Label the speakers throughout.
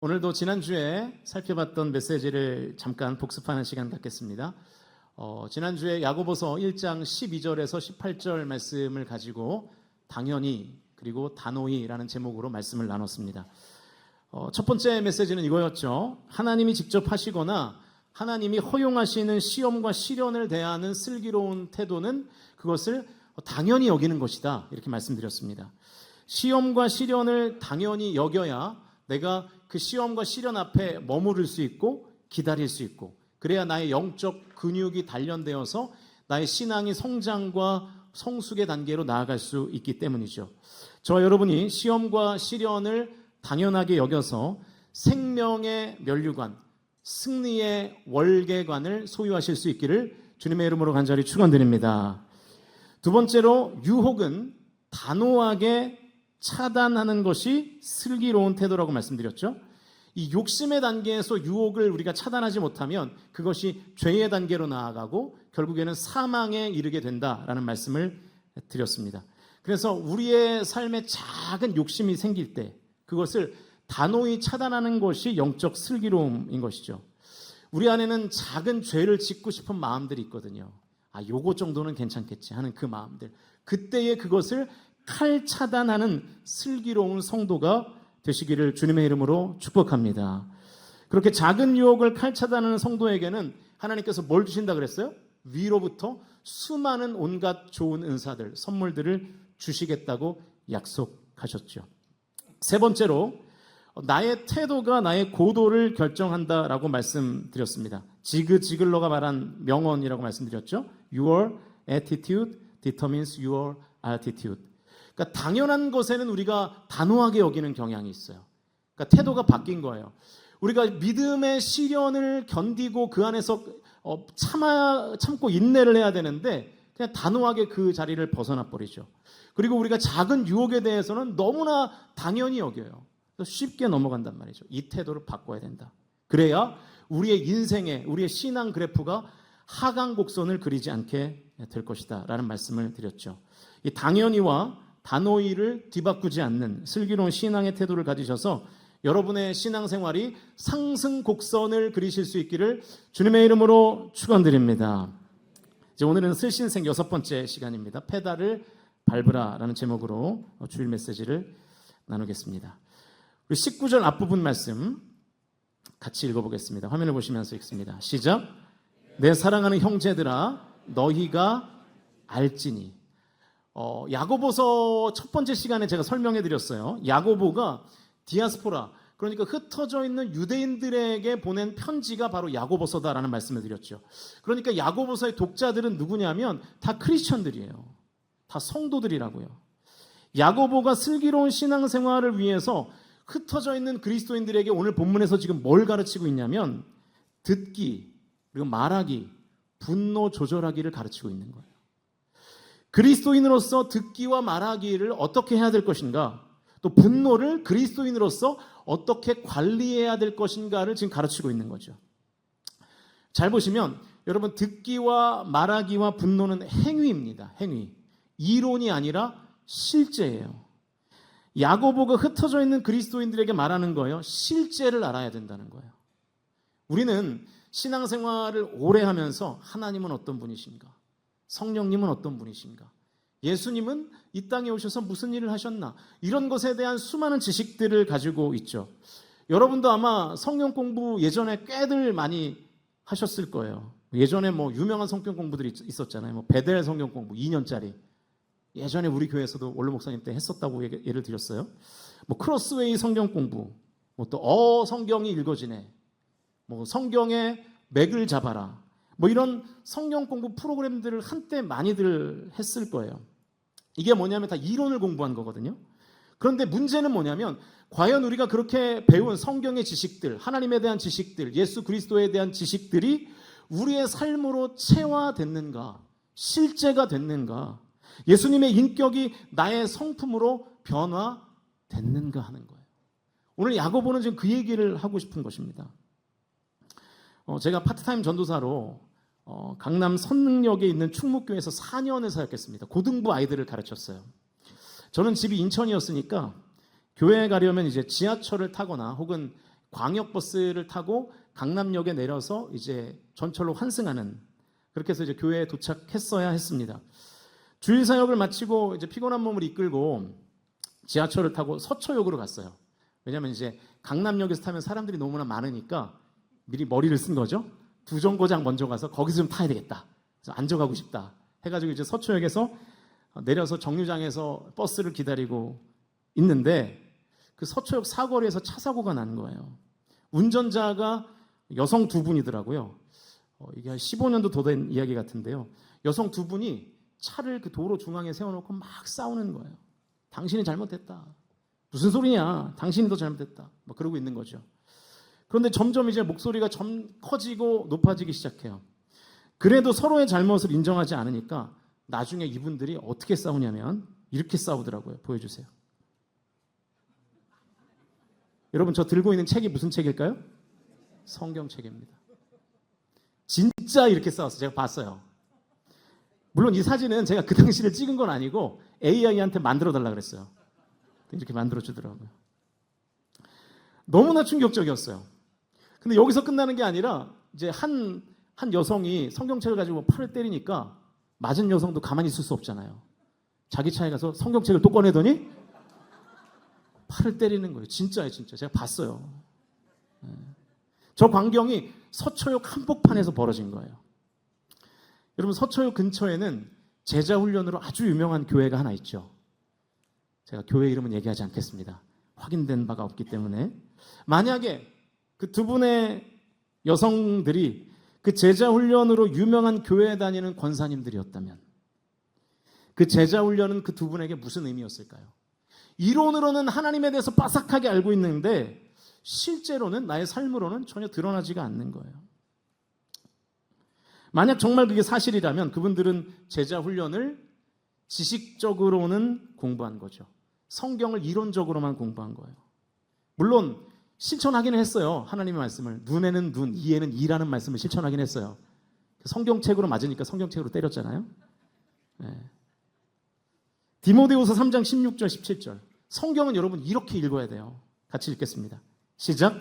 Speaker 1: 오늘도 지난주에 살펴봤던 메시지를 잠깐 복습하는 시간 갖겠습니다. 지난주에 야고보서 1장 12절에서 18절 말씀을 가지고 당연히 그리고 단호히라는 제목으로 말씀을 나눴습니다. 첫 번째 메시지는 이거였죠. 하나님이 직접 하시거나 하나님이 허용하시는 시험과 시련을 대하는 슬기로운 태도는 그것을 당연히 여기는 것이다, 이렇게 말씀드렸습니다. 시험과 시련을 당연히 여겨야 내가 그 시험과 시련 앞에 머무를 수 있고 기다릴 수 있고, 그래야 나의 영적 근육이 단련되어서 나의 신앙이 성장과 성숙의 단계로 나아갈 수 있기 때문이죠. 저와 여러분이 시험과 시련을 당연하게 여겨서 생명의 면류관, 승리의 월계관을 소유하실 수 있기를 주님의 이름으로 간절히 축원드립니다. 두 번째로, 유혹은 단호하게 차단하는 것이 슬기로운 태도라고 말씀드렸죠. 이 욕심의 단계에서 유혹을 우리가 차단하지 못하면 그것이 죄의 단계로 나아가고 결국에는 사망에 이르게 된다라는 말씀을 드렸습니다. 그래서 우리의 삶에 작은 욕심이 생길 때 그것을 단호히 차단하는 것이 영적 슬기로움인 것이죠. 우리 안에는 작은 죄를 짓고 싶은 마음들이 있거든요. 요거 정도는 괜찮겠지 하는 그 마음들, 그때에 그것을 칼 차단하는 슬기로운 성도가 되시기를 주님의 이름으로 축복합니다. 그렇게 작은 유혹을 칼 차단하는 성도에게는 하나님께서 뭘 주신다 그랬어요? 위로부터 수많은 온갖 좋은 은사들, 선물들을 주시겠다고 약속하셨죠. 세 번째로, 나의 태도가 나의 고도를 결정한다라고 말씀드렸습니다. 지그 지글러가 말한 명언이라고 말씀드렸죠. Your attitude determines your altitude. 그러니까 당연한 것에는 우리가 단호하게 여기는 경향이 있어요. 그러니까 태도가 바뀐 거예요. 우리가 믿음의 시련을 견디고 그 안에서 참고 인내를 해야 되는데 그냥 단호하게 그 자리를 벗어나 버리죠. 그리고 우리가 작은 유혹에 대해서는 너무나 당연히 여겨요. 쉽게 넘어간단 말이죠. 이 태도를 바꿔야 된다. 그래야 우리의 인생에, 우리의 신앙 그래프가 하강 곡선을 그리지 않게 될 것이다 라는 말씀을 드렸죠. 이 당연히와 단호히를 뒤바꾸지 않는 슬기로운 신앙의 태도를 가지셔서 여러분의 신앙생활이 상승 곡선을 그리실 수 있기를 주님의 이름으로 축원드립니다. 이제 오늘은 슬신생 6번째 시간입니다. 페달을 밟으라라는 제목으로 주일 메시지를 나누겠습니다. 우리 19절 앞부분 말씀 같이 읽어보겠습니다. 화면을 보시면서 읽습니다. 시작. 내 사랑하는 형제들아, 너희가 알지니. 야고보서 첫 번째 시간에 제가 설명해 드렸어요. 야고보가 디아스포라, 그러니까 흩어져 있는 유대인들에게 보낸 편지가 바로 야고보서다라는 말씀을 드렸죠. 그러니까 야고보서의 독자들은 누구냐면 다 크리스천들이에요. 다 성도들이라고요. 야고보가 슬기로운 신앙생활을 위해서 흩어져 있는 그리스도인들에게 오늘 본문에서 지금 뭘 가르치고 있냐면 듣기, 그리고 말하기, 분노 조절하기를 가르치고 있는 거예요. 그리스도인으로서 듣기와 말하기를 어떻게 해야 될 것인가, 또 분노를 그리스도인으로서 어떻게 관리해야 될 것인가를 지금 가르치고 있는 거죠. 잘 보시면 여러분, 듣기와 말하기와 분노는 행위입니다. 행위. 이론이 아니라 실제예요. 야고보가 흩어져 있는 그리스도인들에게 말하는 거예요. 실제를 알아야 된다는 거예요. 우리는 신앙생활을 오래 하면서 하나님은 어떤 분이신가? 성령님은 어떤 분이신가? 예수님은 이 땅에 오셔서 무슨 일을 하셨나? 이런 것에 대한 수많은 지식들을 가지고 있죠. 여러분도 아마 성경 공부 예전에 꽤들 많이 하셨을 거예요. 예전에 유명한 성경 공부들이 있었잖아요. 베델 성경 공부 2년짜리. 예전에 우리 교회에서도 원로 목사님 때 했었다고 예를 드렸어요. 크로스웨이 성경 공부, 또 성경이 읽어지네, 성경의 맥을 잡아라, 이런 성경 공부 프로그램들을 한때 많이들 했을 거예요. 이게 뭐냐면 다 이론을 공부한 거거든요. 그런데 문제는 뭐냐면 과연 우리가 그렇게 배운 성경의 지식들, 하나님에 대한 지식들, 예수 그리스도에 대한 지식들이 우리의 삶으로 체화됐는가, 실제가 됐는가, 예수님의 인격이 나의 성품으로 변화됐는가 하는 거예요. 오늘 야고보는 지금 그 얘기를 하고 싶은 것입니다. 제가 파트타임 전도사로 강남 선능역에 있는 충무교회에서 4년을 사역했습니다. 고등부 아이들을 가르쳤어요. 저는 집이 인천이었으니까 교회에 가려면 이제 지하철을 타거나 혹은 광역버스를 타고 강남역에 내려서 이제 전철로 환승하는, 그렇게 해서 이제 교회에 도착했어야 했습니다. 주일 사역을 마치고 이제 피곤한 몸을 이끌고 지하철을 타고 서초역으로 갔어요. 왜냐하면 이제 강남역에서 타면 사람들이 너무나 많으니까 미리 머리를 쓴 거죠. 두 정거장 먼저 가서 거기서 좀 타야 되겠다. 그래서 앉아가고 싶다 해가지고 이제 서초역에서 내려서 정류장에서 버스를 기다리고 있는데 그 서초역 사거리에서 차 사고가 난 거예요. 운전자가 여성 두 분이더라고요. 이게 한 15년도 더 된 이야기 같은데요. 여성 두 분이 차를 그 도로 중앙에 세워놓고 막 싸우는 거예요. 당신이 잘못했다. 무슨 소리냐. 당신이 더 잘못했다. 막 그러고 있는 거죠. 그런데 점점 이제 목소리가 커지고 높아지기 시작해요. 그래도 서로의 잘못을 인정하지 않으니까 나중에 이분들이 어떻게 싸우냐면 이렇게 싸우더라고요. 보여주세요. 여러분, 저 들고 있는 책이 무슨 책일까요? 성경책입니다. 진짜 이렇게 싸웠어요. 제가 봤어요. 물론 이 사진은 제가 그 당시를 찍은 건 아니고 AI한테 만들어 달라 그랬어요. 이렇게 만들어 주더라고요. 너무나 충격적이었어요. 근데 여기서 끝나는 게 아니라 이제 한 여성이 성경책을 가지고 팔을 때리니까 맞은 여성도 가만히 있을 수 없잖아요. 자기 차에 가서 성경책을 또 꺼내더니 팔을 때리는 거예요. 진짜예요, 진짜. 제가 봤어요. 저 광경이 서초역 한복판에서 벌어진 거예요. 여러분, 서초역 근처에는 제자훈련으로 아주 유명한 교회가 하나 있죠. 제가 교회 이름은 얘기하지 않겠습니다. 확인된 바가 없기 때문에. 만약에 그 두 분의 여성들이 그 제자훈련으로 유명한 교회에 다니는 권사님들이었다면 그 제자훈련은 그 두 분에게 무슨 의미였을까요? 이론으로는 하나님에 대해서 빠삭하게 알고 있는데 실제로는 나의 삶으로는 전혀 드러나지가 않는 거예요. 만약 정말 그게 사실이라면 그분들은 제자훈련을 지식적으로는 공부한 거죠. 성경을 이론적으로만 공부한 거예요. 물론 실천하기는 했어요. 하나님의 말씀을. 눈에는 눈, 이에는 이라는 말씀을 실천하긴 했어요. 성경책으로 맞으니까 성경책으로 때렸잖아요. 네. 디모데후서 3장 16절 17절. 성경은 여러분 이렇게 읽어야 돼요. 같이 읽겠습니다. 시작.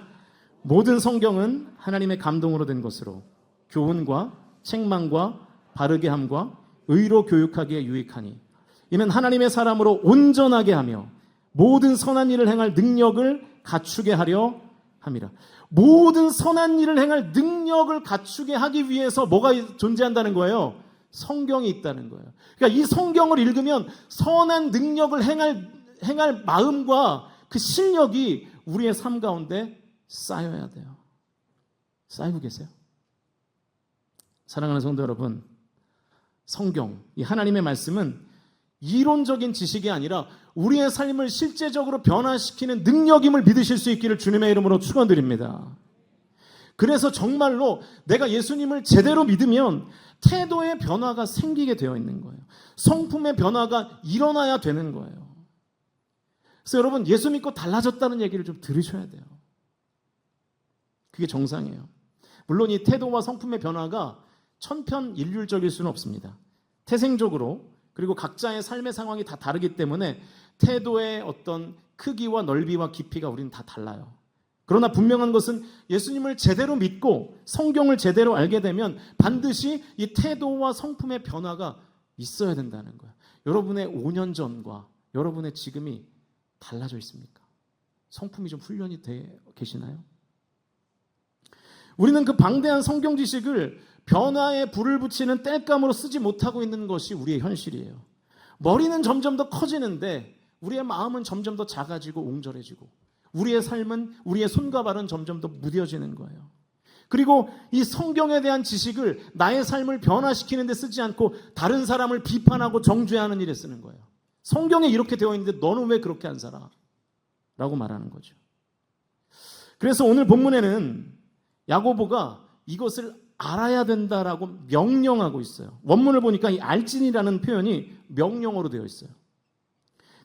Speaker 1: 모든 성경은 하나님의 감동으로 된 것으로 교훈과 책망과 바르게 함과 의로 교육하기에 유익하니 이는 하나님의 사람으로 온전하게 하며 모든 선한 일을 행할 능력을 갖추게 하려 함이라. 모든 선한 일을 행할 능력을 갖추게 하기 위해서 뭐가 존재한다는 거예요? 성경이 있다는 거예요. 그러니까 이 성경을 읽으면 선한 능력을 행할 마음과 그 실력이 우리의 삶 가운데 쌓여야 돼요. 쌓이고 계세요? 사랑하는 성도 여러분, 성경, 이 하나님의 말씀은 이론적인 지식이 아니라 우리의 삶을 실제적으로 변화시키는 능력임을 믿으실 수 있기를 주님의 이름으로 축원드립니다. 그래서 정말로 내가 예수님을 제대로 믿으면 태도의 변화가 생기게 되어 있는 거예요. 성품의 변화가 일어나야 되는 거예요. 그래서 여러분, 예수 믿고 달라졌다는 얘기를 좀 들으셔야 돼요. 그게 정상이에요. 물론 이 태도와 성품의 변화가 천편일률적일 수는 없습니다. 태생적으로, 그리고 각자의 삶의 상황이 다 다르기 때문에 태도의 어떤 크기와 넓이와 깊이가 우리는 다 달라요. 그러나 분명한 것은 예수님을 제대로 믿고 성경을 제대로 알게 되면 반드시 이 태도와 성품의 변화가 있어야 된다는 거예요. 여러분의 5년 전과 여러분의 지금이 달라져 있습니까? 성품이 좀 훈련이 돼 계시나요? 우리는 그 방대한 성경 지식을 변화에 불을 붙이는 땔감으로 쓰지 못하고 있는 것이 우리의 현실이에요. 머리는 점점 더 커지는데 우리의 마음은 점점 더 작아지고 옹졸해지고 우리의 삶은, 우리의 손과 발은 점점 더 무뎌지는 거예요. 그리고 이 성경에 대한 지식을 나의 삶을 변화시키는 데 쓰지 않고 다른 사람을 비판하고 정죄하는 일에 쓰는 거예요. 성경에 이렇게 되어 있는데 너는 왜 그렇게 안 살아? 라고 말하는 거죠. 그래서 오늘 본문에는 야고보가 이것을 알아야 된다라고 명령하고 있어요. 원문을 보니까 이 알진이라는 표현이 명령어로 되어 있어요.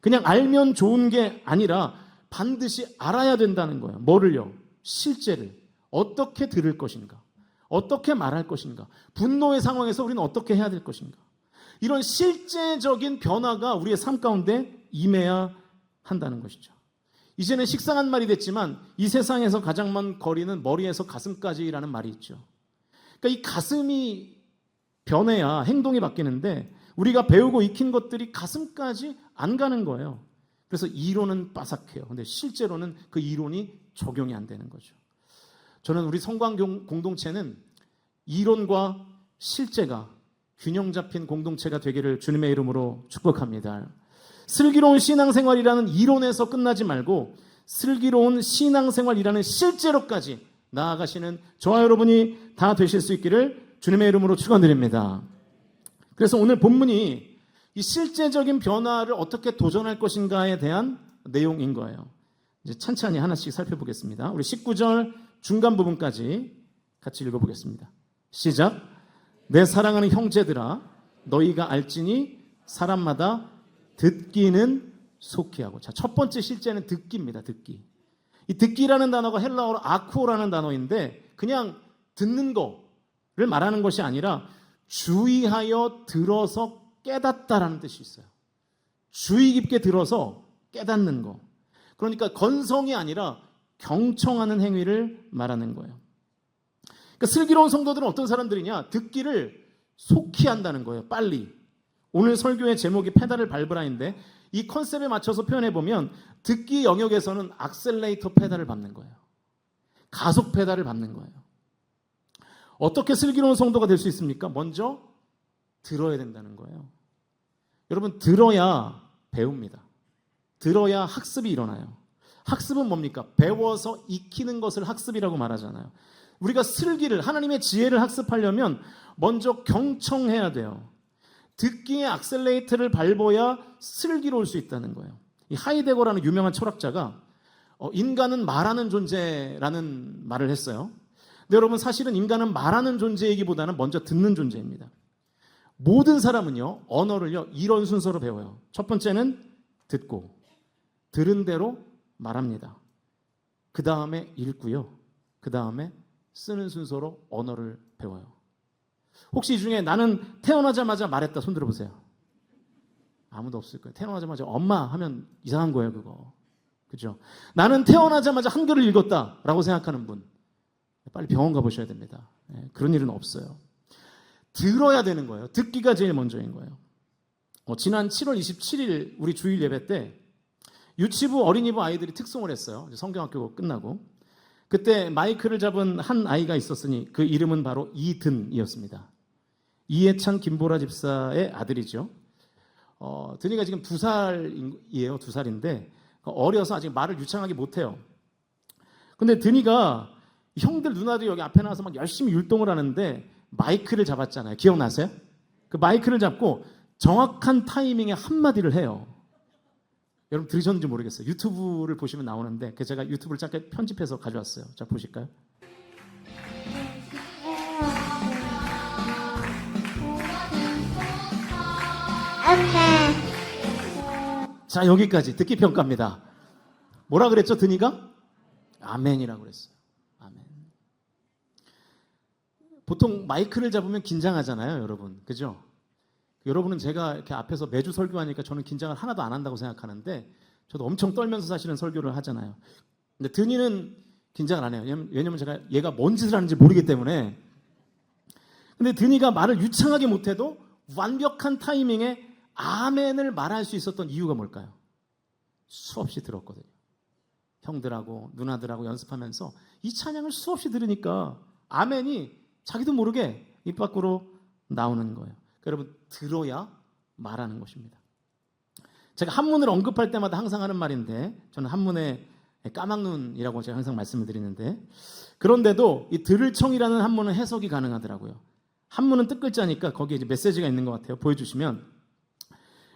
Speaker 1: 그냥 알면 좋은 게 아니라 반드시 알아야 된다는 거예요. 뭐를요? 실제를. 어떻게 들을 것인가? 어떻게 말할 것인가? 분노의 상황에서 우리는 어떻게 해야 될 것인가? 이런 실제적인 변화가 우리의 삶 가운데 임해야 한다는 것이죠. 이제는 식상한 말이 됐지만 이 세상에서 가장 먼 거리는 머리에서 가슴까지라는 말이 있죠. 그러니까 이 가슴이 변해야 행동이 바뀌는데 우리가 배우고 익힌 것들이 가슴까지 안 가는 거예요. 그래서 이론은 빠삭해요. 근데 실제로는 그 이론이 적용이 안 되는 거죠. 저는 우리 성광 공동체는 이론과 실제가 균형 잡힌 공동체가 되기를 주님의 이름으로 축복합니다. 슬기로운 신앙생활이라는 이론에서 끝나지 말고 슬기로운 신앙생활이라는 실제로까지 나아가시는 저와 여러분이 다 되실 수 있기를 주님의 이름으로 축원드립니다. 그래서 오늘 본문이 이 실제적인 변화를 어떻게 도전할 것인가에 대한 내용인 거예요. 이제 찬찬히 하나씩 살펴보겠습니다. 우리 19절 중간 부분까지 같이 읽어보겠습니다. 시작. 내 사랑하는 형제들아 너희가 알지니 사람마다 듣기는 속히 하고. 자, 첫 번째 실제는 듣기입니다. 듣기. 이 듣기라는 단어가 헬라어로 아쿠오라는 단어인데 그냥 듣는 거를 말하는 것이 아니라 주의하여 들어서 깨닫다라는 뜻이 있어요. 주의 깊게 들어서 깨닫는 거. 그러니까 건성이 아니라 경청하는 행위를 말하는 거예요. 그러니까 슬기로운 성도들은 어떤 사람들이냐? 듣기를 속히 한다는 거예요. 빨리. 오늘 설교의 제목이 페달을 밟으라인데 이 컨셉에 맞춰서 표현해보면 듣기 영역에서는 악셀레이터 페달을 밟는 거예요. 가속 페달을 밟는 거예요. 어떻게 슬기로운 성도가 될 수 있습니까? 먼저 들어야 된다는 거예요. 여러분, 들어야 배웁니다. 들어야 학습이 일어나요. 학습은 뭡니까? 배워서 익히는 것을 학습이라고 말하잖아요. 우리가 슬기를, 하나님의 지혜를 학습하려면 먼저 경청해야 돼요. 듣기의 악셀레이터를 밟아야 슬기로울 수 있다는 거예요. 이 하이데거라는 유명한 철학자가 인간은 말하는 존재라는 말을 했어요. 근데 여러분, 사실은 인간은 말하는 존재이기보다는 먼저 듣는 존재입니다. 모든 사람은요, 언어를요, 이런 순서로 배워요. 첫 번째는 듣고, 들은 대로 말합니다. 그 다음에 읽고요. 그 다음에 쓰는 순서로 언어를 배워요. 혹시 이 중에 나는 태어나자마자 말했다 손 들어보세요. 아무도 없을 거예요. 태어나자마자 엄마 하면 이상한 거예요, 그거. 그죠? 나는 태어나자마자 한글을 읽었다라고 생각하는 분, 빨리 병원 가보셔야 됩니다. 그런 일은 없어요. 들어야 되는 거예요. 듣기가 제일 먼저인 거예요. 지난 7월 27일 우리 주일 예배 때 유치부 어린이부 아이들이 특송을 했어요. 성경학교 끝나고. 그때 마이크를 잡은 한 아이가 있었으니 그 이름은 바로 이든이었습니다. 이해찬 김보라 집사의 아들이죠. 든이가 지금 2살이에요. 2살인데 어려서 아직 말을 유창하게 못해요. 근데 든이가 형들 누나들 여기 앞에 나와서 막 열심히 율동을 하는데 마이크를 잡았잖아요. 기억나세요? 그 마이크를 잡고 정확한 타이밍에 한마디를 해요. 여러분 들으셨는지 모르겠어요. 유튜브를 보시면 나오는데 제가 유튜브를 잠깐 편집해서 가져왔어요. 자, 보실까요? 자, 여기까지 듣기 평가입니다. 뭐라 그랬죠, 드니가? 아멘이라고 그랬어요. 아멘. 보통 마이크를 잡으면 긴장하잖아요, 여러분. 그죠? 여러분은 제가 이렇게 앞에서 매주 설교하니까 저는 긴장을 하나도 안 한다고 생각하는데 저도 엄청 떨면서 사실은 설교를 하잖아요. 근데 드니는 긴장을 안 해요. 왜냐면 제가 얘가 뭔 짓을 하는지 모르기 때문에. 근데 드니가 말을 유창하게 못해도 완벽한 타이밍에 아멘을 말할 수 있었던 이유가 뭘까요? 수없이 들었거든요. 형들하고 누나들하고 연습하면서 이 찬양을 수없이 들으니까 아멘이 자기도 모르게 입 밖으로 나오는 거예요. 여러분, 들어야 말하는 것입니다. 제가 한문을 언급할 때마다 항상 하는 말인데 저는 한문의 까막눈이라고 제가 항상 말씀을 드리는데 그런데도 이 들을 청이라는 한문은 해석이 가능하더라고요. 한문은 뜻글자니까 거기에 이제 메시지가 있는 것 같아요. 보여주시면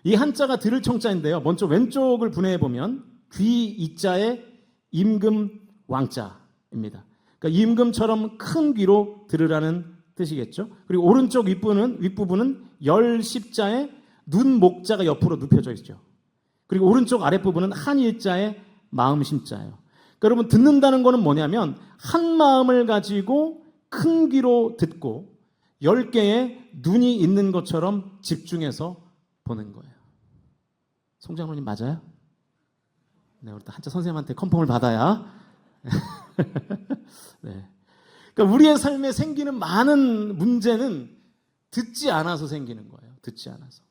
Speaker 1: 이 한자가 들을 청자인데요. 먼저 왼쪽을 분해해 보면 귀 이자에 임금 왕자입니다. 그러니까 임금처럼 큰 귀로 들으라는 뜻이겠죠. 그리고 오른쪽 윗부분은 열 십자에 눈 목자가 옆으로 눕혀져 있죠. 그리고 오른쪽 아랫부분은 한 일자에 마음 심자예요. 그러니까 여러분 듣는다는 거는 뭐냐면 한 마음을 가지고 큰 귀로 듣고 10개의 눈이 있는 것처럼 집중해서 보는 거예요. 송장로님 맞아요? 네, 우리 한자 선생님한테 컨펌을 받아야. 네. 그러니까 우리의 삶에 생기는 많은 문제는 듣지 않아서 생기는 거예요. 듣지 않아서.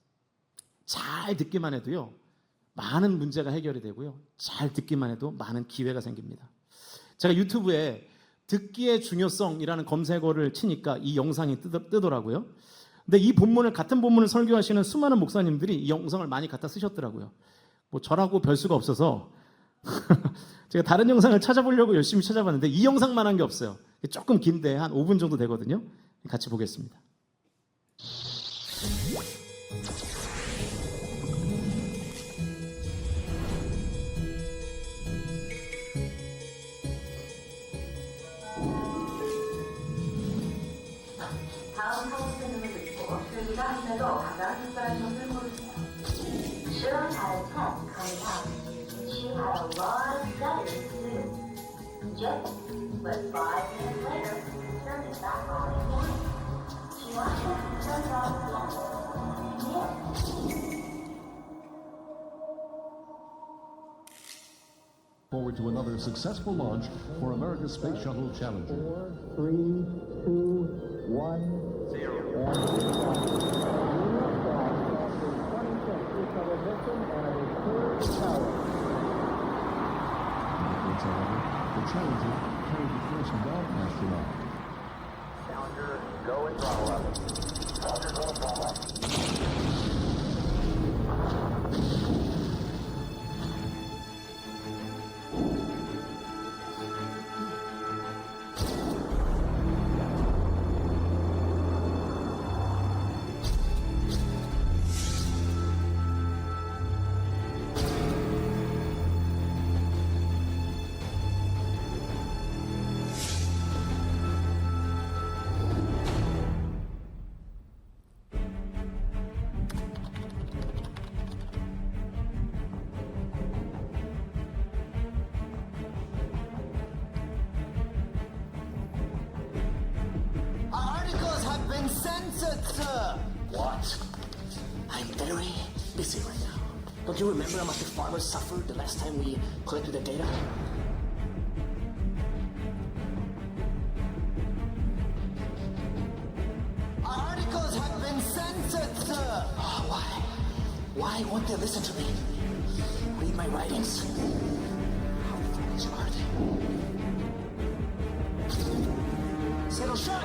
Speaker 1: 잘 듣기만 해도요, 많은 문제가 해결이 되고요. 잘 듣기만 해도 많은 기회가 생깁니다. 제가 유튜브에 듣기의 중요성이라는 검색어를 치니까 이 영상이 뜨더라고요. 근데 이 본문을, 같은 본문을 설교하시는 수많은 목사님들이 이 영상을 많이 갖다 쓰셨더라고요. 뭐 저라고 별 수가 없어서 제가 다른 영상을 찾아보려고 열심히 찾아봤는데 이 영상만한 게 없어요. 조금 긴데 한 5분 정도 되거든요. 같이 보겠습니다.
Speaker 2: 다음 하우스의 눈을 듣고 슬기가 한자도 가장 특별한 것을 고르세요. Cheryl had 10 coming out. She had a lot of studying to do. Just but 5 minutes later, turned it back on again. She watched it turn it on again.
Speaker 3: Forward to another successful launch for America's Space Shuttle Challenger.
Speaker 4: 4, 3, 2, 1, 0.
Speaker 3: However, the Challenger carried the first non-astronaut.
Speaker 5: Challenger, go and throttle up. Challenger, go and throttle up.
Speaker 6: Articles have been censored, sir.
Speaker 5: What?
Speaker 6: I'm very busy right now. Don't you remember how much the farmers suffered the last time we collected the data? Articles have been censored, sir. Oh, why? Why won't they listen to me? Read my writings. How foolish are they? Settle shut!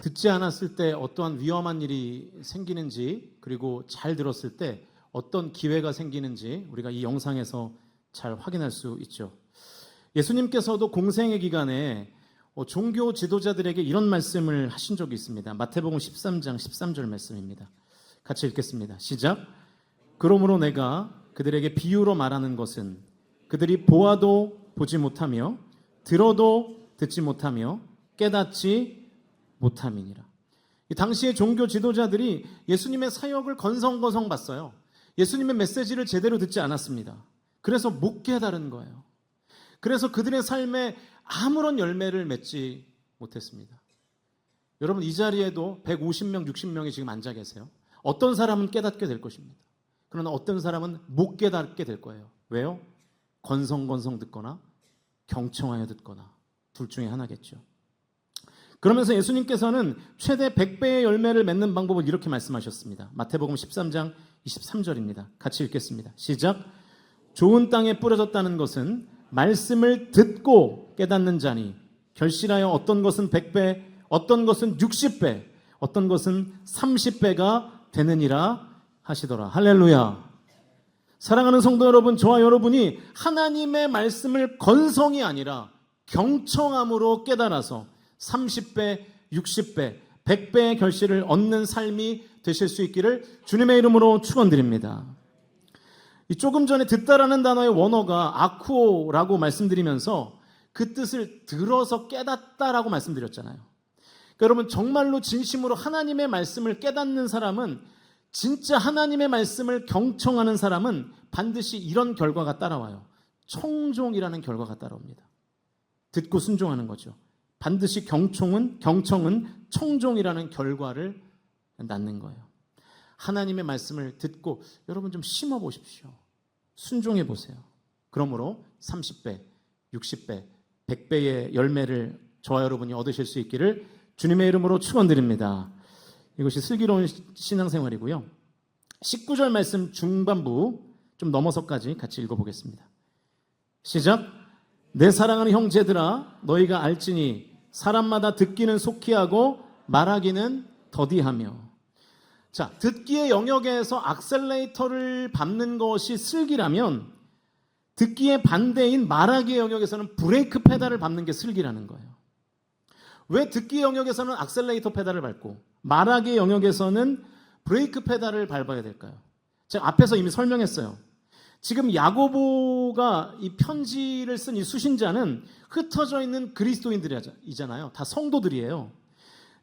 Speaker 1: 듣지 않았을 때 어떠한 위험한 일이 생기는지, 그리고 잘 들었을 때 어떤 기회가 생기는지 우리가 이 영상에서 잘 확인할 수 있죠. 예수님께서도 공생의 기간에 종교 지도자들에게 이런 말씀을 하신 적이 있습니다. 마태복음 13장 13절 말씀입니다. 같이 읽겠습니다. 시작. 그러므로 내가 그들에게 비유로 말하는 것은 그들이 보아도 보지 못하며 들어도 듣지 못하며 깨닫지 못함이니라. 이 당시의 종교 지도자들이 예수님의 사역을 건성건성 봤어요. 예수님의 메시지를 제대로 듣지 않았습니다. 그래서 못 깨달은 거예요. 그래서 그들의 삶에 아무런 열매를 맺지 못했습니다. 여러분, 이 자리에도 150명, 60명이 지금 앉아 계세요. 어떤 사람은 깨닫게 될 것입니다. 그러나 어떤 사람은 못 깨닫게 될 거예요. 왜요? 건성건성 듣거나 경청하여 듣거나 둘 중에 하나겠죠. 그러면서 예수님께서는 최대 100배의 열매를 맺는 방법을 이렇게 말씀하셨습니다. 마태복음 13장 23절입니다. 같이 읽겠습니다. 시작. 좋은 땅에 뿌려졌다는 것은 말씀을 듣고 깨닫는 자니 결실하여 어떤 것은 100배, 어떤 것은 60배, 어떤 것은 30배가 되느니라 하시더라. 할렐루야. 사랑하는 성도 여러분, 저와 여러분이 하나님의 말씀을 건성이 아니라 경청함으로 깨달아서 30배, 60배, 100배의 결실을 얻는 삶이 되실 수 있기를 주님의 이름으로 축원드립니다. 조금 전에 듣다라는 단어의 원어가 아쿠오라고 말씀드리면서 그 뜻을 들어서 깨닫다라고 말씀드렸잖아요. 그러니까 여러분, 정말로 진심으로 하나님의 말씀을 깨닫는 사람은, 진짜 하나님의 말씀을 경청하는 사람은 반드시 이런 결과가 따라와요. 청종이라는 결과가 따라옵니다. 듣고 순종하는 거죠. 반드시 경청은 청종이라는 결과를 낳는 거예요. 하나님의 말씀을 듣고 여러분 좀 심어 보십시오. 순종해 보세요. 그러므로 30배, 60배, 100배의 열매를 저와 여러분이 얻으실 수 있기를 주님의 이름으로 축원드립니다. 이것이 슬기로운 신앙생활이고요. 19절 말씀 중반부 좀 넘어서까지 같이 읽어보겠습니다. 시작. 내 사랑하는 형제들아, 너희가 알지니 사람마다 듣기는 속히 하고 말하기는 더디하며. 자, 듣기의 영역에서 악셀레이터를 밟는 것이 슬기라면 듣기의 반대인 말하기의 영역에서는 브레이크 페달을 밟는 게 슬기라는 거예요. 왜 듣기의 영역에서는 악셀레이터 페달을 밟고 말하기의 영역에서는 브레이크 페달을 밟아야 될까요? 제가 앞에서 이미 설명했어요. 지금 야고보가 이 편지를 쓴 이 수신자는 흩어져 있는 그리스도인들이잖아요. 다 성도들이에요.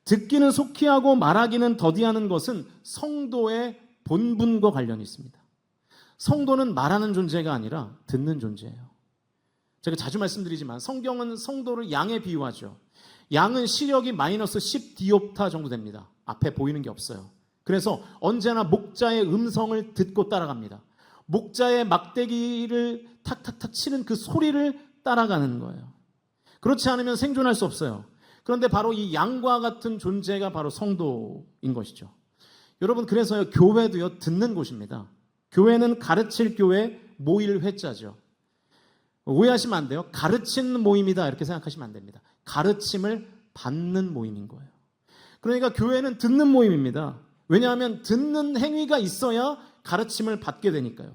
Speaker 1: 듣기는 속히 하고 말하기는 더디하는 것은 성도의 본분과 관련이 있습니다. 성도는 말하는 존재가 아니라 듣는 존재예요. 제가 자주 말씀드리지만 성경은 성도를 양에 비유하죠. 양은 시력이 마이너스 10디옵타 정도 됩니다. 앞에 보이는 게 없어요. 그래서 언제나 목자의 음성을 듣고 따라갑니다. 목자의 막대기를 탁탁탁 치는 그 소리를 따라가는 거예요. 그렇지 않으면 생존할 수 없어요. 그런데 바로 이 양과 같은 존재가 바로 성도인 것이죠. 여러분, 그래서요, 교회도요, 듣는 곳입니다. 교회는 가르칠 교회, 모일 회자죠. 오해하시면 안 돼요. 가르치는 모임이다 이렇게 생각하시면 안 됩니다. 가르침을 받는 모임인 거예요. 그러니까 교회는 듣는 모임입니다. 왜냐하면 듣는 행위가 있어야 가르침을 받게 되니까요.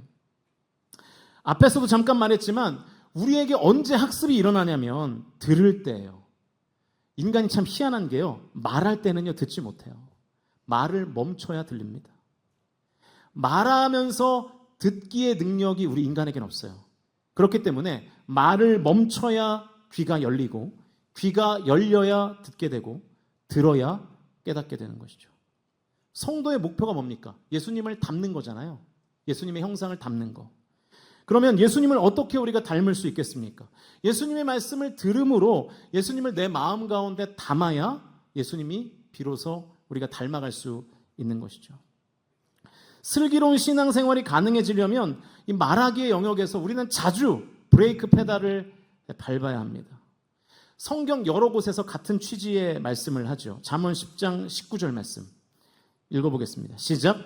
Speaker 1: 앞에서도 잠깐 말했지만 우리에게 언제 학습이 일어나냐면 들을 때예요. 인간이 참 희한한 게요. 말할 때는요, 듣지 못해요. 말을 멈춰야 들립니다. 말하면서 듣기의 능력이 우리 인간에게는 없어요. 그렇기 때문에 말을 멈춰야 귀가 열리고 귀가 열려야 듣게 되고 들어야 깨닫게 되는 것이죠. 성도의 목표가 뭡니까? 예수님을 닮는 거잖아요. 예수님의 형상을 닮는 거. 그러면 예수님을 어떻게 우리가 닮을 수 있겠습니까? 예수님의 말씀을 들음으로 예수님을 내 마음 가운데 담아야 예수님이 비로소 우리가 닮아갈 수 있는 것이죠. 슬기로운 신앙생활이 가능해지려면 이 말하기의 영역에서 우리는 자주 브레이크 페달을 밟아야 합니다. 성경 여러 곳에서 같은 취지의 말씀을 하죠. 잠언 10장 19절 말씀 읽어보겠습니다. 시작.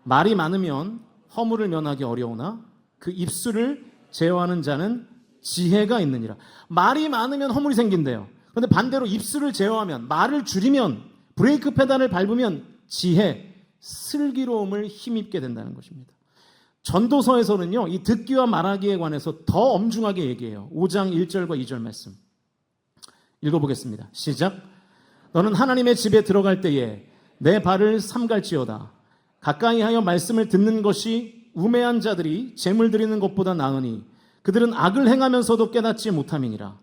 Speaker 1: 말이 많으면 허물을 면하기 어려우나 그 입술을 제어하는 자는 지혜가 있느니라. 말이 많으면 허물이 생긴대요. 그런데 반대로 입술을 제어하면, 말을 줄이면 브레이크 페달을 밟으면 지혜, 슬기로움을 힘입게 된다는 것입니다. 전도서에서는요, 이 듣기와 말하기에 관해서 더 엄중하게 얘기해요. 5장 1절과 2절 말씀 읽어보겠습니다. 시작. 너는 하나님의 집에 들어갈 때에 내 발을 삼갈지어다. 가까이 하여 말씀을 듣는 것이 우매한 자들이 재물 드리는 것보다 나으니 그들은 악을 행하면서도 깨닫지 못함이니라.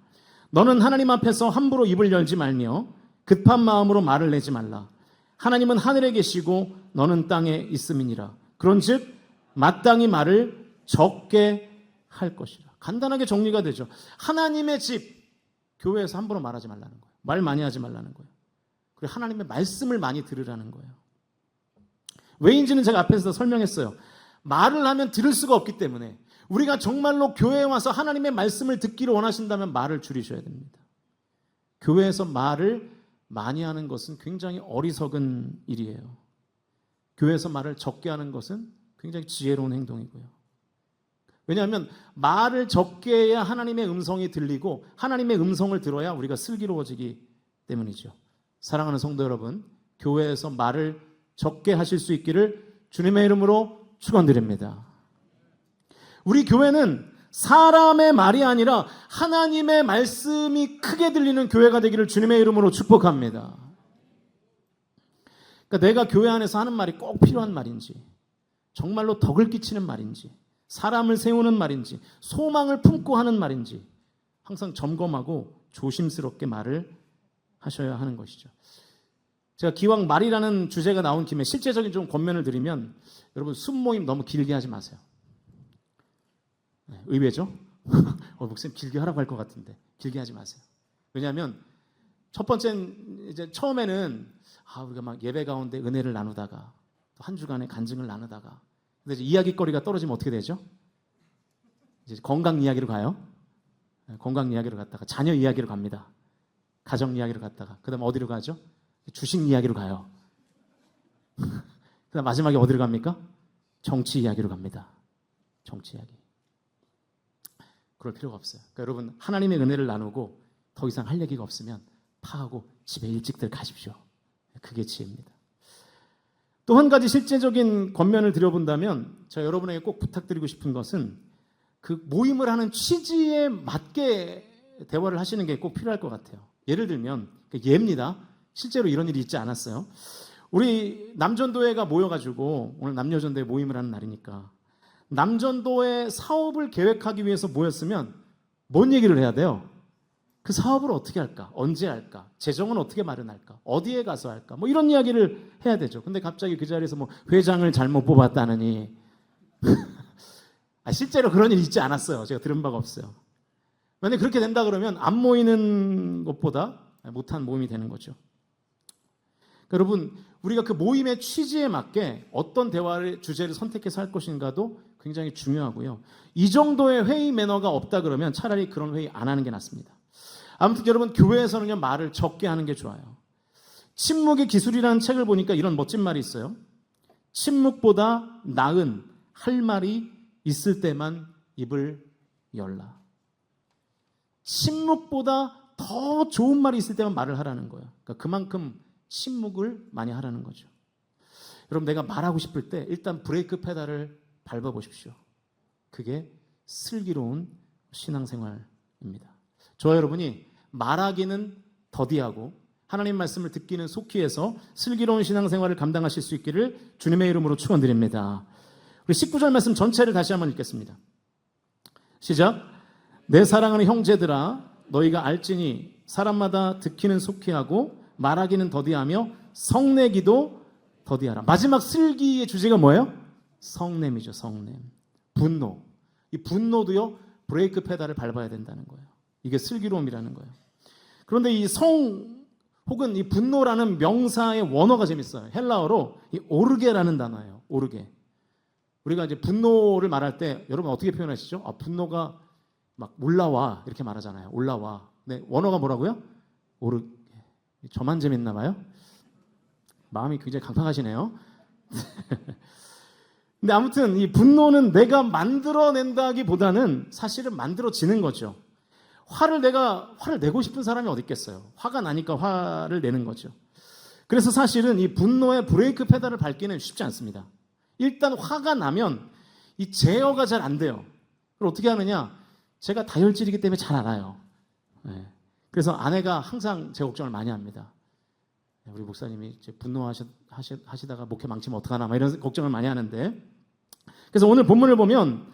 Speaker 1: 너는 하나님 앞에서 함부로 입을 열지 말며 급한 마음으로 말을 내지 말라. 하나님은 하늘에 계시고 너는 땅에 있음이니라. 그런즉 마땅히 말을 적게 할 것이라. 간단하게 정리가 되죠. 하나님의 집, 교회에서 함부로 말하지 말라는 거예요. 말 많이 하지 말라는 거예요. 그리고 하나님의 말씀을 많이 들으라는 거예요. 왜인지는 제가 앞에서 설명했어요. 말을 하면 들을 수가 없기 때문에 우리가 정말로 교회에 와서 하나님의 말씀을 듣기를 원하신다면 말을 줄이셔야 됩니다. 교회에서 말을 많이 하는 것은 굉장히 어리석은 일이에요. 교회에서 말을 적게 하는 것은 굉장히 지혜로운 행동이고요. 왜냐하면 말을 적게 해야 하나님의 음성이 들리고 하나님의 음성을 들어야 우리가 슬기로워지기 때문이죠. 사랑하는 성도 여러분, 교회에서 말을 적게 하실 수 있기를 주님의 이름으로 축원드립니다. 우리 교회는 사람의 말이 아니라 하나님의 말씀이 크게 들리는 교회가 되기를 주님의 이름으로 축복합니다. 그러니까 내가 교회 안에서 하는 말이 꼭 필요한 말인지, 정말로 덕을 끼치는 말인지, 사람을 세우는 말인지, 소망을 품고 하는 말인지 항상 점검하고 조심스럽게 말을 하셔야 하는 것이죠. 제가 기왕 말이라는 주제가 나온 김에 실제적인 좀 권면을 드리면, 여러분 순모임 너무 길게 하지 마세요. 네, 의외죠? 목사님 길게 하라고 할 것 같은데 길게 하지 마세요. 왜냐하면 첫 번째는 이제 처음에는 우리가 막 예배 가운데 은혜를 나누다가 또 한 주간의 간증을 나누다가 근데 이제 이야기거리가 떨어지면 어떻게 되죠? 이제 건강 이야기로 가요. 네, 건강 이야기로 갔다가 자녀 이야기로 갑니다. 가정 이야기로 갔다가 그다음 어디로 가죠? 주식 이야기로 가요. 그다음 마지막에 어디로 갑니까? 정치 이야기로 갑니다. 정치 이야기. 그럴 필요가 없어요. 그러니까 여러분 하나님의 은혜를 나누고 더 이상 할 얘기가 없으면 파하고 집에 일찍들 가십시오. 그게 지혜입니다. 또 한 가지 실제적인 권면을 드려본다면 제가 여러분에게 꼭 부탁드리고 싶은 것은 그 모임을 하는 취지에 맞게 대화를 하시는 게 꼭 필요할 것 같아요. 예를 들면 예입니다. 실제로 이런 일이 있지 않았어요. 우리 남전도회가 모여가지고 오늘 남녀전도회 모임을 하는 날이니까 남전도회 사업을 계획하기 위해서 모였으면 뭔 얘기를 해야 돼요? 그 사업을 어떻게 할까? 언제 할까? 재정은 어떻게 마련할까? 어디에 가서 할까? 뭐 이런 이야기를 해야 되죠. 근데 갑자기 그 자리에서 뭐 회장을 잘못 뽑았다느니 실제로 그런 일이 있지 않았어요. 제가 들은 바가 없어요. 만약에 그렇게 된다 그러면 안 모이는 것보다 못한 모임이 되는 거죠. 그러니까 여러분 우리가 그 모임의 취지에 맞게 어떤 대화를 주제를 선택해서 할 것인가도 굉장히 중요하고요. 이 정도의 회의 매너가 없다 그러면 차라리 그런 회의 안 하는 게 낫습니다. 아무튼 여러분 교회에서는요 말을 적게 하는 게 좋아요. 침묵의 기술이라는 책을 보니까 이런 멋진 말이 있어요. 침묵보다 나은 할 말이 있을 때만 입을 열라. 침묵보다 더 좋은 말이 있을 때만 말을 하라는 거예요. 그러니까 그만큼 침묵을 많이 하라는 거죠. 여러분 내가 말하고 싶을 때 일단 브레이크 페달을 밟아보십시오. 그게 슬기로운 신앙생활입니다. 저와 여러분이 말하기는 더디하고 하나님 말씀을 듣기는 속히 해서 슬기로운 신앙생활을 감당하실 수 있기를 주님의 이름으로 축원드립니다. 우리 19절 말씀 전체를 다시 한번 읽겠습니다. 시작. 내 사랑하는 형제들아 너희가 알지니 사람마다 듣기는 속히 하고 말하기는 더디하며 성내기도 더디하라. 마지막 슬기의 주제가 뭐예요? 성냄이죠. 성냄. 분노. 이 분노도요 브레이크 페달을 밟아야 된다는 거예요. 이게 슬기로움이라는 거예요. 그런데 이 혹은 이 분노라는 명사의 원어가 재밌어요. 헬라어로 이 오르게라는 단어예요. 오르게. 우리가 이제 분노를 말할 때 여러분 어떻게 표현하시죠? 분노가 막 올라와 이렇게 말하잖아요. 올라와. 네, 원어가 뭐라고요? 오르게. 저만 재밌나 봐요. 마음이 굉장히 강팍하시네요. 근데 아무튼 이 분노는 내가 만들어낸다기보다는 사실은 만들어지는 거죠. 화를 내고 싶은 사람이 어디 있겠어요. 화가 나니까 화를 내는 거죠. 그래서 사실은 이 분노의 브레이크 페달을 밟기는 쉽지 않습니다. 일단 화가 나면 이 제어가 잘 안 돼요. 그걸 어떻게 하느냐? 제가 다혈질이기 때문에 잘 알아요. 네. 그래서 아내가 항상 제 걱정을 많이 합니다. 우리 목사님이 이제 분노하시다가 목회 망치면 어떡하나 막 이런 걱정을 많이 하는데, 그래서 오늘 본문을 보면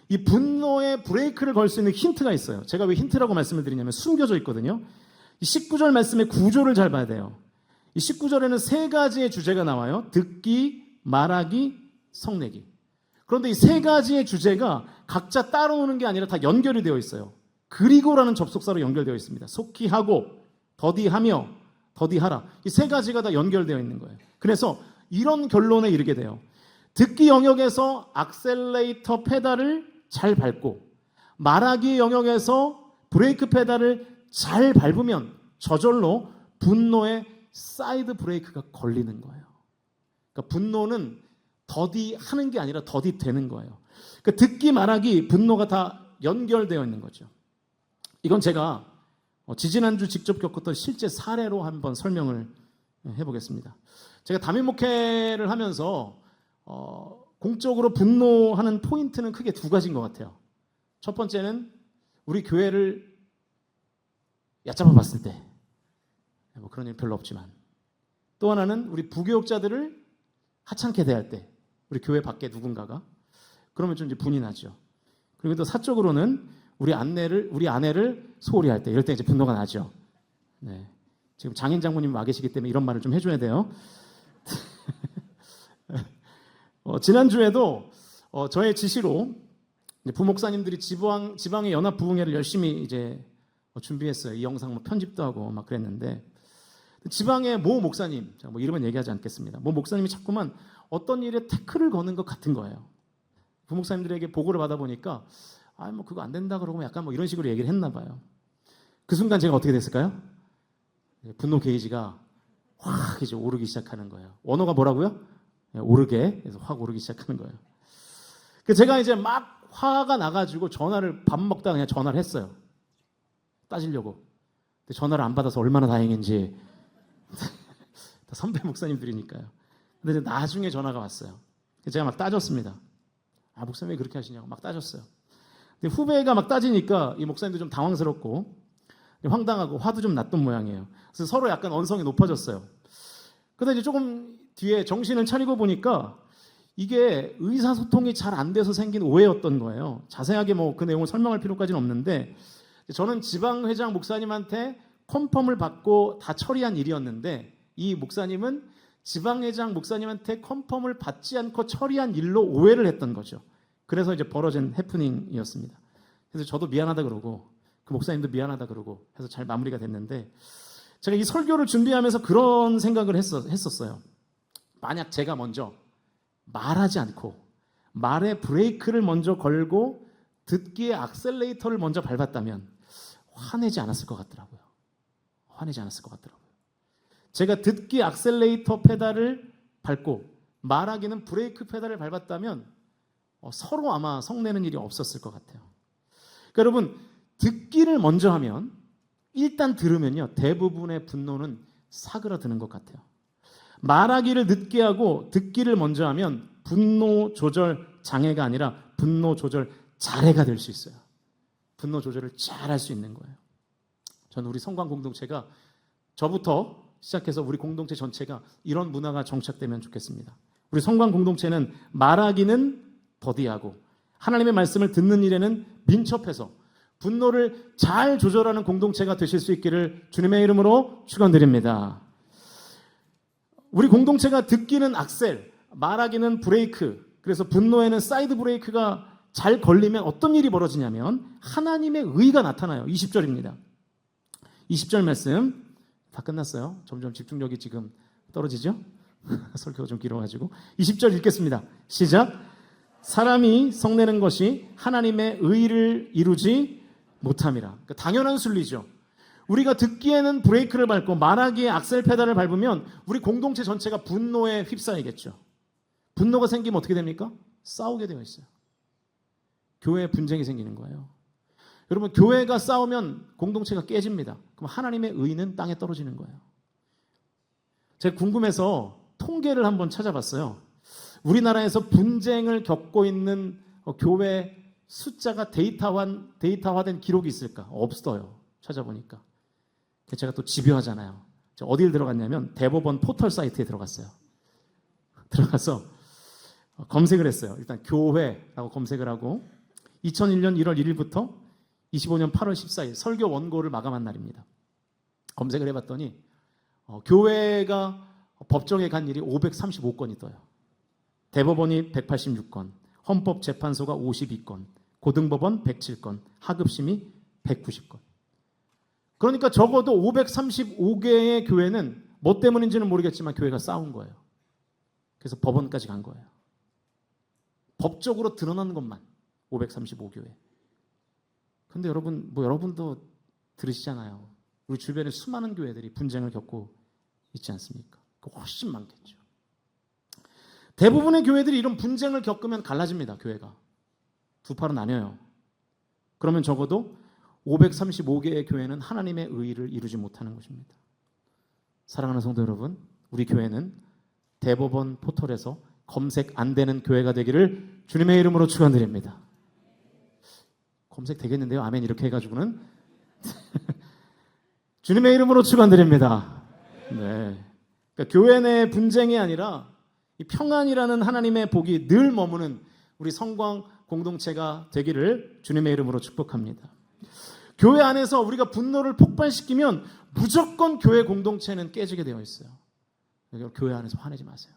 Speaker 1: 이 분노의 브레이크를 걸 수 있는 힌트가 있어요. 제가 왜 힌트라고 말씀을 드리냐면 숨겨져 있거든요. 이 19절 말씀의 구조를 잘 봐야 돼요. 이 19절에는 세 가지의 주제가 나와요. 듣기, 말하기, 성내기. 그런데 이 세 가지의 주제가 각자 따로 오는 게 아니라 다 연결이 되어 있어요. 그리고라는 접속사로 연결되어 있습니다. 속히 하고, 더디하며, 더디하라. 이 세 가지가 다 연결되어 있는 거예요. 그래서 이런 결론에 이르게 돼요. 듣기 영역에서 악셀레이터 페달을 잘 밟고, 말하기 영역에서 브레이크 페달을 잘 밟으면 저절로 분노의 사이드 브레이크가 걸리는 거예요. 그러니까 분노는 더디하는 게 아니라 더디되는 거예요. 그러니까 듣기, 말하기, 분노가 다 연결되어 있는 거죠. 이건 제가 지지난주 직접 겪었던 실제 사례로 한번 설명을 해보겠습니다. 제가 담임 목회를 하면서 공적으로 분노하는 포인트는 크게 두 가지인 것 같아요. 첫 번째는 우리 교회를 얕잡아 봤을 때, 뭐 그런 일 별로 없지만, 또 하나는 우리 부교육자들을 하찮게 대할 때, 우리 교회 밖에 누군가가, 그러면 좀 이제 분이 나죠. 그리고 또 사적으로는 우리 아내를 소홀히 할 때, 이럴 때 이제 분노가 나죠. 네. 지금 장인 장모님 와 계시기 때문에 이런 말을 좀 해줘야 돼요. 지난주에도 저의 지시로 부목사님들이 지방의 연합 부흥회를 열심히 이제 준비했어요. 이 영상 뭐 편집도 하고 막 그랬는데, 지방의 모 목사님, 뭐 이름은 얘기하지 않겠습니다. 모 목사님이 자꾸만 어떤 일에 태클을 거는 것 같은 거예요. 부목사님들에게 보고를 받아보니까 뭐 그거 안 된다 그러고 약간 뭐 이런 식으로 얘기를 했나 봐요. 그 순간 제가 어떻게 됐을까요? 분노 게이지가 확 이제 오르기 시작하는 거예요. 원어가 뭐라고요? 오르게, 그래서 확 오르기 시작하는 거예요. 그래서 제가 이제 막 화가 나가지고 밥 먹다가 그냥 전화를 했어요. 따지려고. 근데 전화를 안 받아서 얼마나 다행인지. 다 선배 목사님들이니까요. 근데 이제 나중에 전화가 왔어요. 그래서 제가 막 따졌습니다. 목사님 왜 그렇게 하시냐고 막 따졌어요. 근데 후배가 막 따지니까 이 목사님도 좀 당황스럽고 황당하고 화도 좀 났던 모양이에요. 그래서 서로 약간 언성이 높아졌어요. 근데 이제 조금 뒤에 정신을 차리고 보니까 이게 의사소통이 잘 안 돼서 생긴 오해였던 거예요. 자세하게 뭐 그 내용을 설명할 필요까지는 없는데, 저는 지방회장 목사님한테 컨펌을 받고 다 처리한 일이었는데, 이 목사님은 지방회장 목사님한테 컨펌을 받지 않고 처리한 일로 오해를 했던 거죠. 그래서 이제 벌어진 해프닝이었습니다. 그래서 저도 미안하다 그러고 그 목사님도 미안하다 그러고 해서 잘 마무리가 됐는데, 제가 이 설교를 준비하면서 그런 생각을 했었어요. 만약 제가 먼저 말하지 않고 말에 브레이크를 먼저 걸고 듣기에 악셀레이터를 먼저 밟았다면 화내지 않았을 것 같더라고요. 제가 듣기 악셀레이터 페달을 밟고 말하기는 브레이크 페달을 밟았다면 서로 아마 성내는 일이 없었을 것 같아요. 그러니까 여러분, 듣기를 먼저 하면, 일단 들으면요, 대부분의 분노는 사그라드는 것 같아요. 말하기를 늦게 하고 듣기를 먼저 하면 분노 조절 장애가 아니라 분노 조절 잘해가 될 수 있어요. 분노 조절을 잘 할 수 있는 거예요. 저는 우리 성광 공동체가, 저부터 시작해서 우리 공동체 전체가 이런 문화가 정착되면 좋겠습니다. 우리 성광 공동체는 말하기는 더디하고 하나님의 말씀을 듣는 일에는 민첩해서 분노를 잘 조절하는 공동체가 되실 수 있기를 주님의 이름으로 축원드립니다. 우리 공동체가 듣기는 악셀, 말하기는 브레이크, 그래서 분노에는 사이드 브레이크가 잘 걸리면 어떤 일이 벌어지냐면 하나님의 의가 나타나요. 20절입니다. 20절 말씀 다 끝났어요. 점점 집중력이 지금 떨어지죠? 설교가 좀 길어가지고 20절 읽겠습니다. 시작. 사람이 성내는 것이 하나님의 의를 이루지 못함이라. 그러니까 당연한 순리죠. 우리가 듣기에는 브레이크를 밟고 말하기에 악셀 페달을 밟으면 우리 공동체 전체가 분노에 휩싸이겠죠. 분노가 생기면 어떻게 됩니까? 싸우게 되어 있어요. 교회에 분쟁이 생기는 거예요. 여러분, 교회가 싸우면 공동체가 깨집니다. 그럼 하나님의 의는 땅에 떨어지는 거예요. 제가 궁금해서 통계를 한번 찾아봤어요. 우리나라에서 분쟁을 겪고 있는 교회 숫자가 데이터화된 기록이 있을까? 없어요. 찾아보니까. 제가 또 집요하잖아요. 제가 어딜 들어갔냐면 대법원 포털 사이트에 들어갔어요. 들어가서 검색을 했어요. 일단 교회라고 검색을 하고 2001년 1월 1일부터 25년 8월 14일 설교 원고를 마감한 날입니다. 검색을 해봤더니 교회가 법정에 간 일이 535건이 떠요. 대법원이 186건, 헌법재판소가 52건, 고등법원 107건, 하급심이 190건. 그러니까 적어도 535개의 교회는 뭐 때문인지는 모르겠지만 교회가 싸운 거예요. 그래서 법원까지 간 거예요. 법적으로 드러난 것만 535교회. 근데 여러분, 여러분도 들으시잖아요. 우리 주변에 수많은 교회들이 분쟁을 겪고 있지 않습니까? 훨씬 많겠죠. 대부분의 교회들이 이런 분쟁을 겪으면 갈라집니다. 교회가 두 파로 나뉘어요. 그러면 적어도 535개의 교회는 하나님의 의의를 이루지 못하는 것입니다. 사랑하는 성도 여러분, 우리 교회는 대법원 포털에서 검색 안 되는 교회가 되기를 주님의 이름으로 축원드립니다. 검색 되겠는데요? 아멘 이렇게 해가지고는 주님의 이름으로 축원드립니다. 네. 그러니까 교회 내 분쟁이 아니라 이 평안이라는 하나님의 복이 늘 머무는 우리 성광 공동체가 되기를 주님의 이름으로 축복합니다. 교회 안에서 우리가 분노를 폭발시키면 무조건 교회 공동체는 깨지게 되어 있어요. 교회 안에서 화내지 마세요.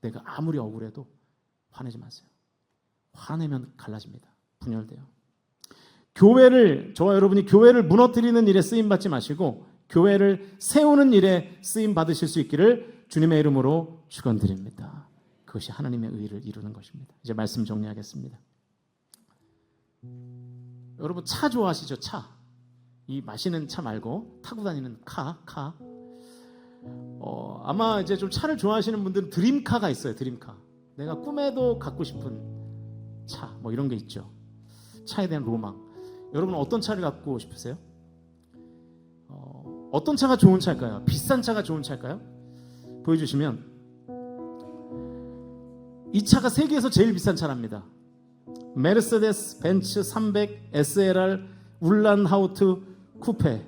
Speaker 1: 내가 아무리 억울해도 화내지 마세요. 화내면 갈라집니다. 분열돼요. 저와 여러분이 교회를 무너뜨리는 일에 쓰임받지 마시고 교회를 세우는 일에 쓰임받으실 수 있기를 주님의 이름으로 축원드립니다. 그것이 하나님의 의를 이루는 것입니다. 이제 말씀 정리하겠습니다. 여러분 차 좋아하시죠? 차. 이 마시는 차 말고 타고 다니는 카. 아마 이제 좀 차를 좋아하시는 분들은 드림카가 있어요. 드림카. 내가 꿈에도 갖고 싶은 차, 뭐 이런 게 있죠. 차에 대한 로망. 여러분은 어떤 차를 갖고 싶으세요? 어떤 차가 좋은 차일까요? 비싼 차가 좋은 차일까요? 보여주시면 이 차가 세계에서 제일 비싼 차랍니다. 메르세데스 벤츠 300 SLR 울란하우트 쿠페.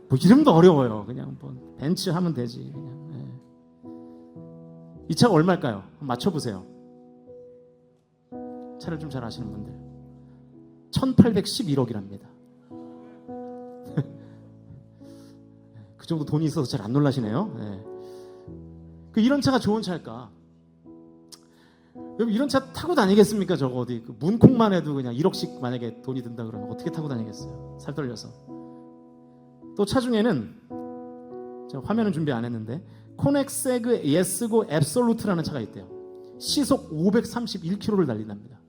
Speaker 1: 뭐 이름도 어려워요. 그냥 뭐 벤츠 하면 되지. 그냥. 네. 이 차가 얼마일까요? 맞춰보세요. 차를 좀 잘 아시는 분들. 1811억이랍니다. 그 정도 돈이 있어서 잘 안 놀라시네요. 네. 이런 차가 좋은 차일까? 여러분 이런 차 타고 다니겠습니까? 저거 어디 문콕만 해도 그냥 1억씩 만약에 돈이 든다 그러면 어떻게 타고 다니겠어요? 살 떨려서. 또 차 중에는 제가 화면은 준비 안 했는데 코넥세그 예스고 앱솔루트라는 차가 있대요. 시속 531km를 달린답니다.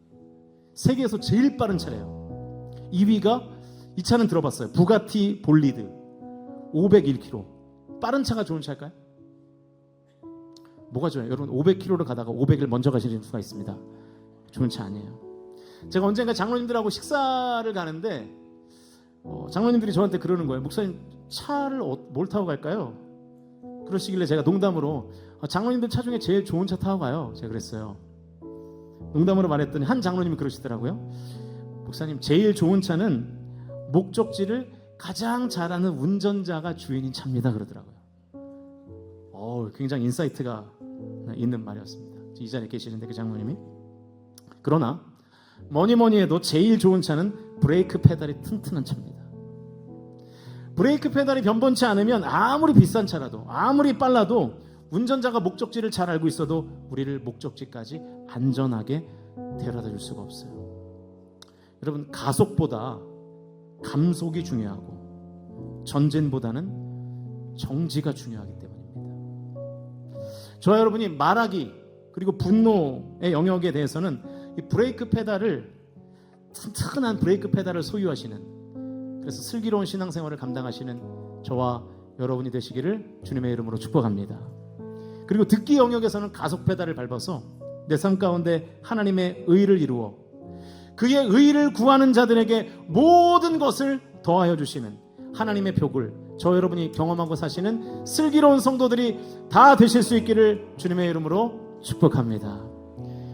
Speaker 1: 세계에서 제일 빠른 차래요. 2위가 이 차는 들어봤어요. 부가티 볼리드 501km. 빠른 차가 좋은 차일까요? 뭐가 좋아요? 여러분 500km를 가다가 500을 먼저 가시는 수가 있습니다. 좋은 차 아니에요. 제가 언젠가 장로님들하고 식사를 가는데 장로님들이 저한테 그러는 거예요. 목사님 차를 뭘 타고 갈까요? 그러시길래 제가 농담으로 장로님들 차 중에 제일 좋은 차 타고 가요. 제가 그랬어요. 농담으로 말했더니 한 장로님이 그러시더라고요. 목사님 제일 좋은 차는 목적지를 가장 잘 아는 운전자가 주인인 차입니다. 그러더라고요. 굉장히 인사이트가 있는 말이었습니다. 이 자리에 계시는데 그 장로님이. 그러나 뭐니 해도 제일 좋은 차는 브레이크 페달이 튼튼한 차입니다. 브레이크 페달이 변변치 않으면 아무리 비싼 차라도 아무리 빨라도 운전자가 목적지를 잘 알고 있어도 우리를 목적지까지 안전하게 데려다 줄 수가 없어요. 여러분 가속보다 감속이 중요하고 전진보다는 정지가 중요하기 때문입니다. 저와 여러분이 말하기 그리고 분노의 영역에 대해서는 이 브레이크 페달을 튼튼한 브레이크 페달을 소유하시는 그래서 슬기로운 신앙생활을 감당하시는 저와 여러분이 되시기를 주님의 이름으로 축복합니다. 그리고 듣기 영역에서는 가속 페달을 밟아서 내 삶 가운데 하나님의 의를 이루어 그의 의를 구하는 자들에게 모든 것을 더하여 주시는 하나님의 벽을 저 여러분이 경험하고 사시는 슬기로운 성도들이 다 되실 수 있기를 주님의 이름으로 축복합니다.